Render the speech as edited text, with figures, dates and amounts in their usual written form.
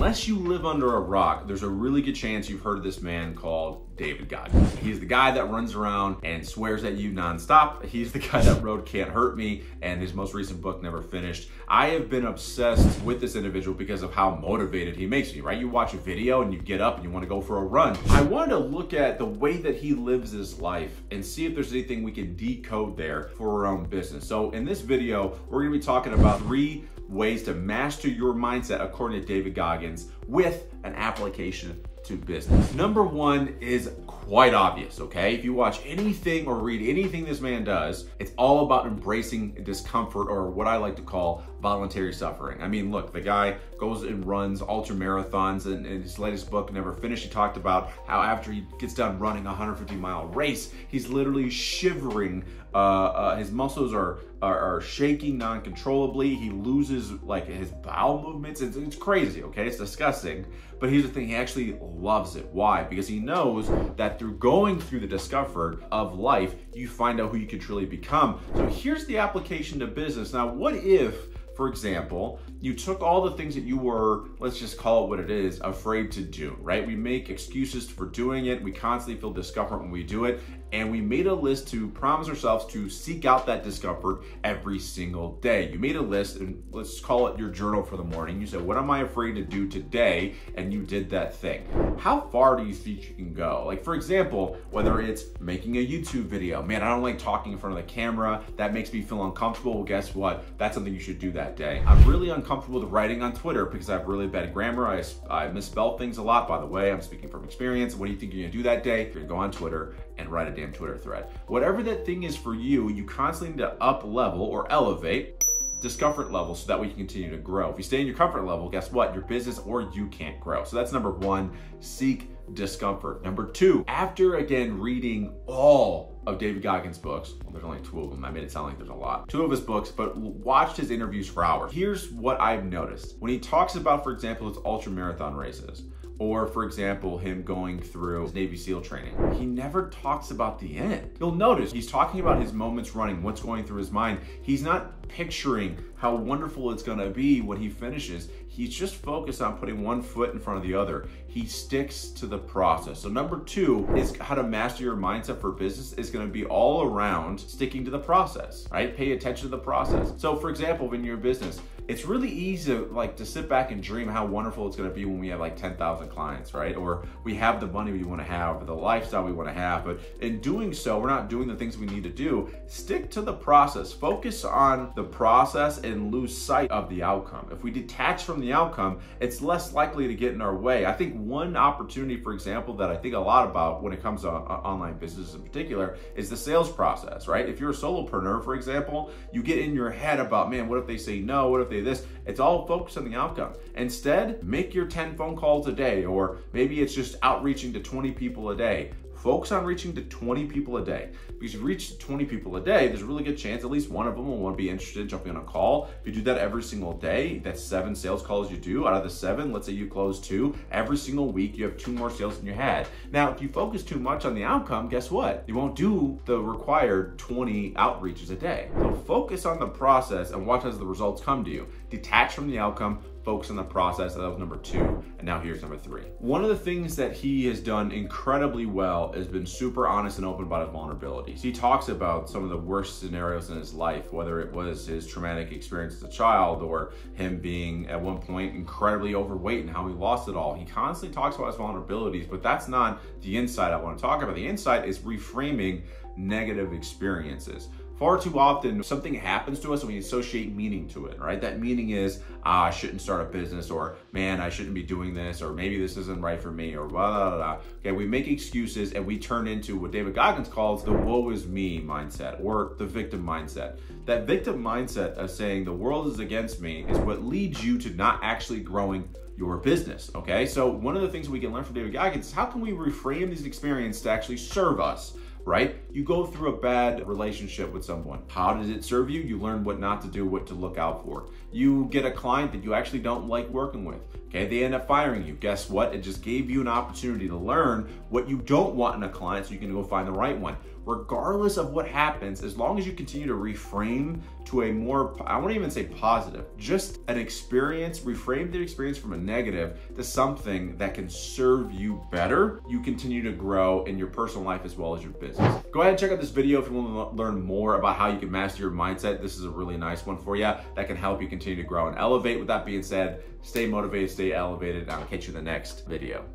Unless you live under a rock, there's a really good chance you've heard of this man called David Goggins. He's the guy that runs around and swears at you nonstop. He's the guy that wrote Can't Hurt Me, and his most recent book, Never Finished. I have been obsessed with this individual because of how motivated he makes me, right? You watch a video and you get up and you want to go for a run. I wanted to look at the way that he lives his life and see if there's anything we can decode there for our own business. So in this video, we're going to be talking about 3 ways to master your mindset according to David Goggins with an application to business. Number 1 is quite obvious, okay? If you watch anything or read anything this man does, it's all about embracing discomfort, or what I like to call voluntary suffering. I mean, look, the guy goes and runs ultra marathons, and in his latest book, Never Finished, he talked about how after he gets done running a 150-mile race, he's literally shivering. His muscles are shaking non-controllably. He loses like his bowel movements. It's crazy, okay? It's disgusting. But here's the thing, he actually loves it. Why? Because he knows that through going through the discomfort of life, you find out who you can truly become. So here's the application to business. Now, what if, for example, you took all the things that you were, let's just call it what it is, afraid to do, right? We make excuses for doing it. We constantly feel discomfort when we do it. And we made a list to promise ourselves to seek out that discomfort every single day. You made a list, and let's call it your journal for the morning. You said, what am I afraid to do today? And you did that thing. How far do you think you can go? Like, for example, whether it's making a YouTube video. Man, I don't like talking in front of the camera. That makes me feel uncomfortable. Well, guess what? That's something you should do that day. I'm really uncomfortable with writing on Twitter because I have really bad grammar. I misspell things a lot, by the way. I'm speaking from experience. What do you think you're gonna do that day? You're gonna go on Twitter and write a damn Twitter thread. Whatever that thing is for you, you constantly need to up level or elevate discomfort level so that we can continue to grow. If you stay in your comfort level, guess what? Your business or you can't grow. So that's number 1, seek discomfort. Number 2, after again reading all of David Goggins' books, well, there's only 2 of them. I made it sound like there's a lot. 2 of his books, but watched his interviews for hours. Here's what I've noticed. When he talks about, for example, his ultra marathon races, or for example, him going through his Navy SEAL training, he never talks about the end. You'll notice he's talking about his moments running, what's going through his mind. He's not picturing how wonderful it's gonna be when he finishes. He's just focused on putting one foot in front of the other. He sticks to the process. So number 2 is how to master your mindset for business is gonna be all around sticking to the process, right? Pay attention to the process. So for example, when you're in business, it's really easy to sit back and dream how wonderful it's gonna be when we have like 10,000 clients, right? Or we have the money we wanna have, or the lifestyle we wanna have. But in doing so, we're not doing the things we need to do. Stick to the process. Focus on the process and lose sight of the outcome. If we detach from the outcome, it's less likely to get in our way. I think one opportunity, for example, that I think a lot about when it comes to online business in particular is the sales process, right? If you're a solopreneur, for example, you get in your head about, man, what if they say no? What if they this? It's all focused on the outcome. Instead, make your 10 phone calls a day, or maybe it's just outreaching to 20 people a day. Focus on reaching to 20 people a day. Because if you reach 20 people a day, there's a really good chance at least one of them will want to be interested in jumping on a call. If you do that every single day, that's 7 sales calls you do. Out of the 7, let's say you close 2. Every single week, you have 2 more sales than you had. Now, if you focus too much on the outcome, guess what? You won't do the required 20 outreaches a day. So focus on the process and watch as the results come to you. Detach from the outcome, focus on the process. That was number 2. And now here's number 3. One of the things that he has done incredibly well has been super honest and open about his vulnerabilities. He talks about some of the worst scenarios in his life, whether it was his traumatic experience as a child or him being at one point incredibly overweight and how he lost it all. He constantly talks about his vulnerabilities, but that's not the insight I want to talk about. The insight is reframing negative experiences. Far too often, something happens to us and we associate meaning to it, right? That meaning is, I shouldn't start a business, or man, I shouldn't be doing this, or maybe this isn't right for me, or blah, blah, blah, blah. Okay, we make excuses and we turn into what David Goggins calls the woe is me mindset, or the victim mindset. That victim mindset of saying the world is against me is what leads you to not actually growing your business, okay? So one of the things we can learn from David Goggins is how can we reframe these experiences to actually serve us? Right? You go through a bad relationship with someone. How does it serve you? You learn what not to do, what to look out for. You get a client that you actually don't like working with. Okay, they end up firing you. Guess what? It just gave you an opportunity to learn what you don't want in a client so you can go find the right one. regardless of what happens, as long as you continue to reframe to a more, I won't even say positive, just an experience, reframe the experience from a negative to something that can serve you better, you continue to grow in your personal life as well as your business. Go ahead and check out this video if you want to learn more about how you can master your mindset. This is a really nice one for you that can help you continue to grow and elevate. With that being said, stay motivated, stay elevated, and I'll catch you in the next video.